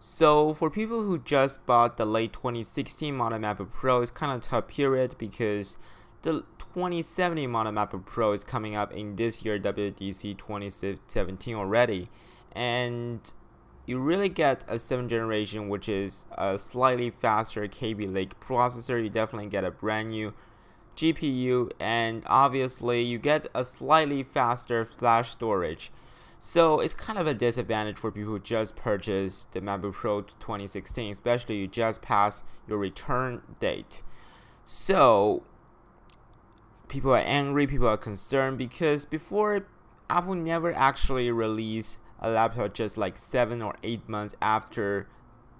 So for people who just bought the late 2016 model MacBook Pro, it's kind of tough period because the 2070 model MacBook Pro is coming up in this year WWDC 2017 already, and you really get a 7th generation, which is a slightly faster Kaby Lake processor. You definitely get a brand new GPU, and obviously you get a slightly faster flash storage. So it's kind of a disadvantage for people who just purchased the MacBook Pro 2016, especially you just passed your return date. So people are angry, people are concerned because before Apple never actually released a laptop just like 7 or 8 months after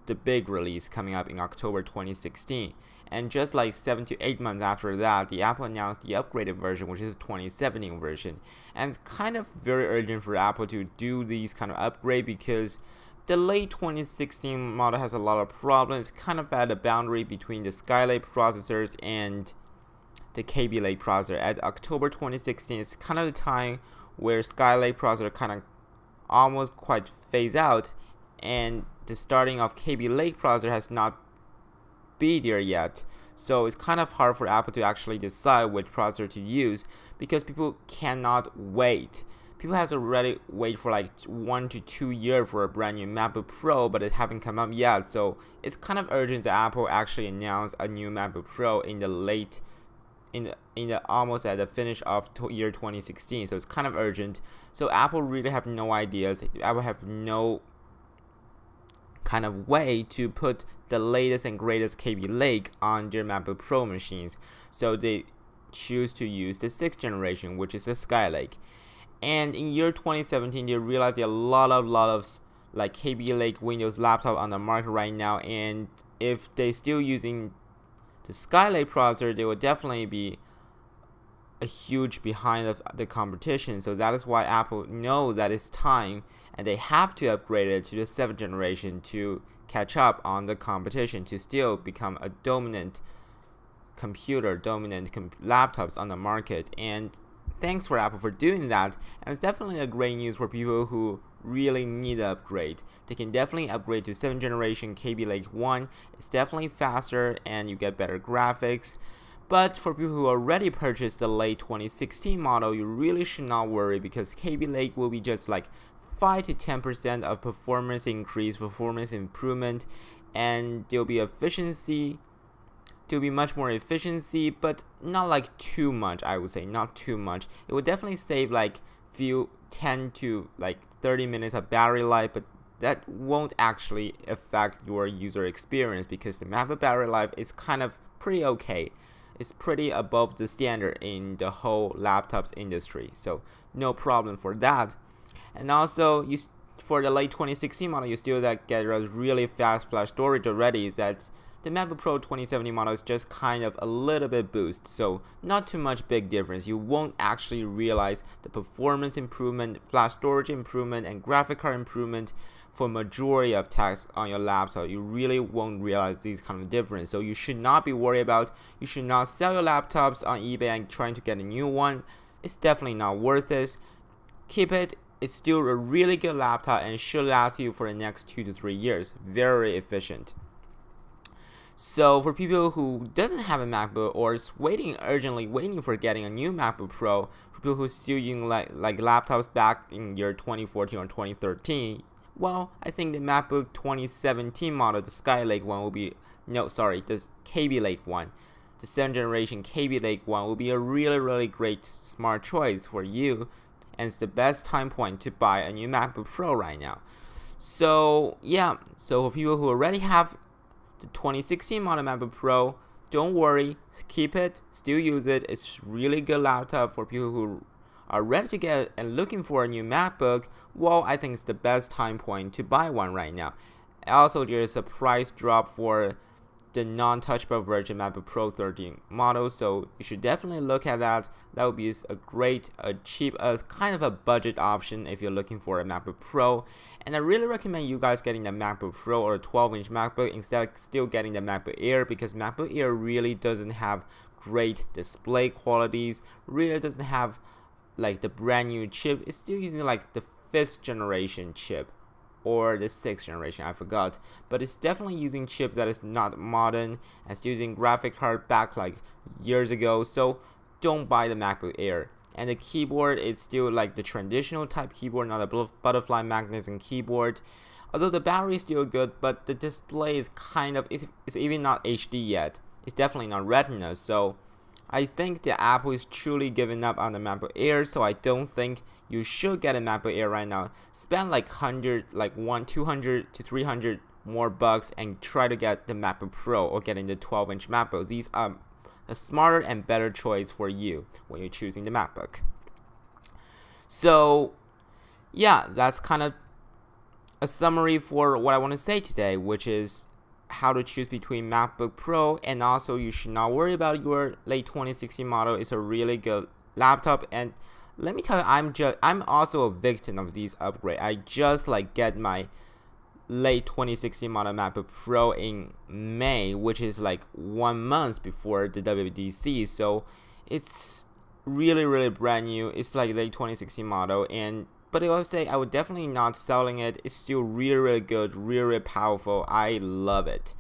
the big release coming up in October 2016. And just like 7 to 8 months after that, the Apple announced the upgraded version, which is the 2017 version. And it's kind of very urgent for Apple to do these kind of upgrade because the late 2016 model has a lot of problems. It's kind of at the boundary between the Skylake processors and the Kaby Lake processor. At October 2016, it's kind of the time where Skylake processor kind of almost quite phase out, and the starting of Kaby Lake processor has not be there yet. So it's kind of hard for Apple to actually decide which processor to use because people cannot wait. People has already wait for like 1 to 2 years for a brand new MacBook Pro, but it haven't come up yet. So it's kind of urgent that Apple actually announce a new MacBook Pro in the almost at the finish of year 2016. So it's kind of urgent. So Apple really have no ideas. Apple have no kind of way to put the latest and greatest Kaby Lake on their MacBook Pro machines. So they choose to use the 6th generation, which is the Skylake. And in year 2017, they realized there are a lot of like Kaby Lake Windows laptop on the market right now. And if they still using the Skylake processor, they will definitely be a huge behind the competition. So that is why Apple know that it's time and they have to upgrade it to the 7th generation to catch up on the competition, to still become a dominant laptops on the market. And thanks for Apple for doing that. And it's definitely a great news for people who really need an upgrade. They can definitely upgrade to 7th generation Kaby Lake 1. It's definitely faster and you get better graphics. But for people who already purchased the late 2016 model, you really should not worry because Kaby Lake will be just like 5 to 10% of performance increase, performance improvement, and there'll be much more efficiency, but not like too much. I would say not too much. It will definitely save like 10 to like 30 minutes of battery life, but that won't actually affect your user experience because the MacBook battery life is kind of pretty okay. It's pretty above the standard in the whole laptops industry, so no problem for that. And also, for the late 2016 model, you still get a really fast flash storage already. That the MacBook Pro 2070 model is just kind of a little bit boost, so not too much big difference. You won't actually realize the performance improvement, flash storage improvement, and graphic card improvement for majority of tasks on your laptop. You really won't realize these kind of difference. So you should not be worried about. You should not sell your laptops on eBay and trying to get a new one. It's definitely not worth it. Keep it. It's still a really good laptop and should last you for the next 2 to 3 years. Very efficient. So for people who doesn't have a MacBook or is urgently waiting for getting a new MacBook Pro, for people who are still using like laptops back in year 2014 or 2013, well, I think the MacBook 2017 model, the Skylake one the Kaby Lake one, the 7th generation Kaby Lake one will be a really great smart choice for you, and it's the best time point to buy a new MacBook Pro right now. So yeah, so for people who already have the 2016 model MacBook Pro, don't worry, keep it, still use it. It's really good laptop for people who are ready to get and looking for a new MacBook. Well, I think it's the best time point to buy one right now. Also, there's a price drop for the non-touchable version MacBook Pro 13 model, so you should definitely look at that. That would be a cheap, kind of a budget option if you're looking for a MacBook Pro. And I really recommend you guys getting the MacBook Pro or a 12-inch MacBook instead of still getting the MacBook Air, because MacBook Air really doesn't have great display qualities, really doesn't have like the brand new chip. It's still using like the 5th generation chip or the 6th generation, I forgot, but it's definitely using chips that is not modern and still using graphic card back like years ago. So don't buy the MacBook Air. And the keyboard is still like the traditional type keyboard, not a butterfly magnetism keyboard. Although the battery is still good, but the display is kind of, it's even not HD yet. It's definitely not Retina, so I think the Apple is truly giving up on the MacBook Air, so I don't think you should get a MacBook Air right now. Spend like 200 to 300 more bucks and try to get the MacBook Pro or getting the 12-inch MacBooks. These are a smarter and better choice for you when you're choosing the MacBook. So yeah, that's kind of a summary for what I want to say today, which is how to choose between MacBook Pro, and also you should not worry about your late 2016 model. It's a really good laptop, and let me tell you, I'm also a victim of these upgrades. I just like get my late 2016 model MacBook Pro in May, which is like 1 month before the WWDC, so it's really brand new. It's like late 2016 model, but I would say I would definitely not selling it. It's still really good, really powerful. I love it.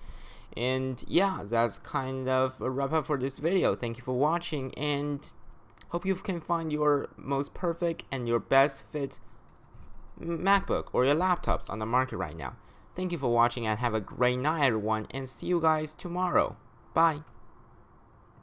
And yeah, that's kind of a wrap up for this video. Thank you for watching, and hope you can find your most perfect and your best fit MacBook or your laptops on the market right now. Thank you for watching, and have a great night everyone, and see you guys tomorrow. Bye.